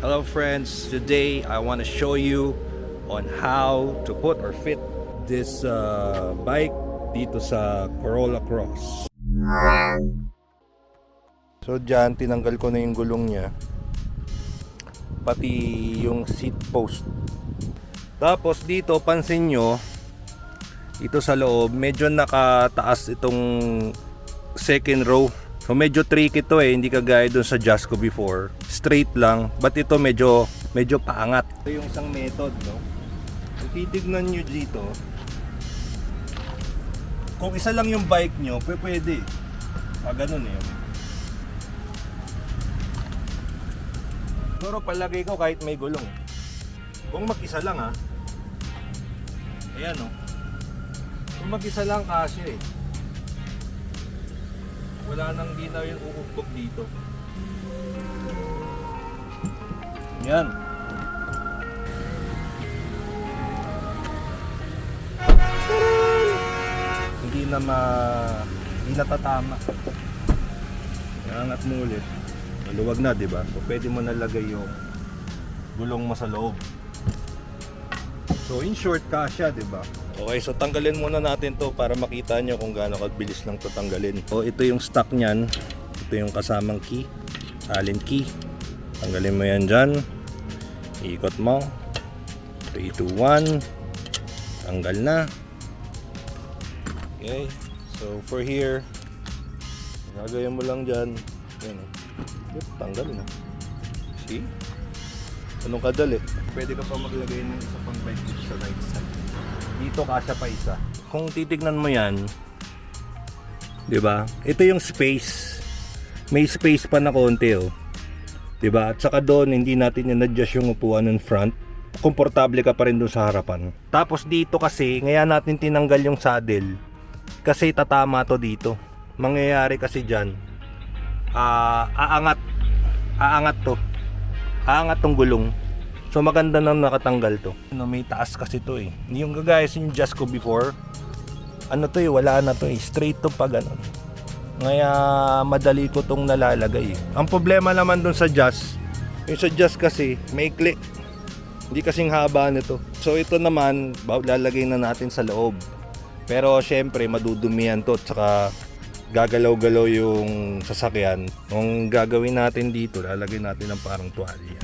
Hello friends, today I want to show you on how to put or fit this bike dito sa Corolla Cross. So dyan, tinanggal ko na yung gulong niya, pati yung seat post. Tapos dito, pansin nyo, ito sa loob, medyo nakataas itong second row. So medyo tricky to hindi kagaya dun sa Jasco before. Straight lang, but ito medyo paangat. Ito yung isang method, no? Kung titignan nyo dito, kung isa lang yung bike nyo, pwede. Ganun Pero palagay ko kahit may gulong. Kung mag-isa lang ayan Kung mag-isa lang kasi wala nang di na yung uugbog dito. Yan. Hindi na tatama. Iangat mo ulit. Maluwag na, di ba? So pwede mo nalagay yung gulong mo sa loob. So in short, kasya, di ba? Okay, so tanggalin muna natin to para makita nyo kung gaano kabilis lang to tanggalin. So ito yung stock nyan. Ito yung kasamang key, Allen key. Tanggalin mo yan dyan. Ikot mo. 3, 2, 1. Tanggal na. Okay, so for here, gagawin mo lang dyan. Yan, tanggal na. See? Anong kadali? Pwede ka pa maglagay ng isa pang bike sa right side. Dito kasya pa isa. Kung titignan mo yan, di ba? Ito yung space. May space pa na konti di ba? At saka doon hindi natin in-adjust yung upuan in front. Komportable ka pa rin doon sa harapan. Tapos dito kasi, ngayon natin tinanggal yung saddle kasi tatama to dito. Mangyayari kasi diyan, aangat tong gulong. So maganda nang nakatanggal to. May taas kasi to Hindi yung gagaya sa Jasco before. Wala na to straight to pa ganun. Kaya madali ko tong nalalagay Ang problema naman dun sa Jazz, yung sa Jazz kasi maikli. Hindi kasing haba nito. So ito naman, lalagay na natin sa loob. Pero syempre madudumihan to at saka gagalaw-galaw yung sasakyan. Kung gagawin natin dito, lalagay natin ng parang tuwalya.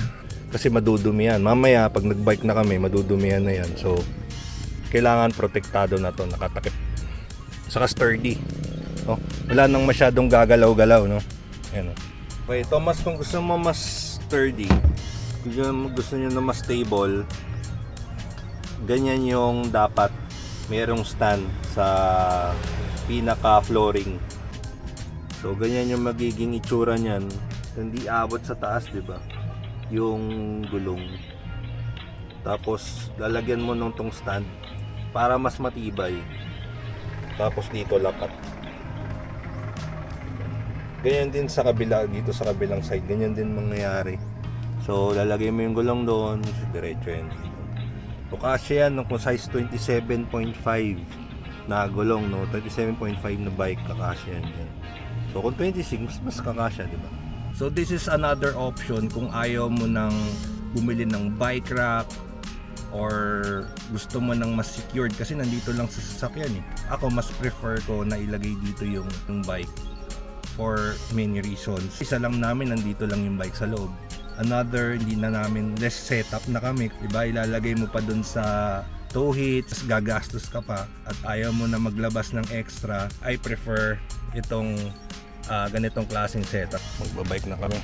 Kasi madudumi yan. Mamaya pag nagbike na kami, madudumihan na yan. So kailangan protektado na to, nakatakip. Saka sturdy. Wala nang masyadong gagalaw-galaw, no? Ayan, Okay, Thomas, kung gusto mo mas sturdy, kung gusto niyo na mas stable, ganyan yung dapat. Merong stand sa pinaka flooring. So ganyan yung magiging itsura niyan. Hindi abot sa taas, 'di ba? Yung gulong. Tapos lalagyan mo nung tong stand para mas matibay. Tapos dito lapat. Ganyan din sa kabila, dito sa kabilang side, ganyan din mangyayari. So lalagay mo yung gulong doon, diretso yan dito. So kasi yan kung size 27.5 na gulong, 27.5 na bike, kakasya yan. So kung 26, mas kakasya, di ba? So this is another option kung ayaw mo nang bumili ng bike rack or gusto mo nang mas secured kasi nandito lang sa sasakyan Ako mas prefer ko na ilagay dito yung bike for many reasons. Isa lang namin nandito lang yung bike sa loob. Another, hindi na namin, less setup na kami, diba? Ilalagay mo pa dun sa tow hitch, gagastos ka pa at ayaw mo na maglabas ng extra. I prefer itong ganitong klaseng setup. Magbabike na kami.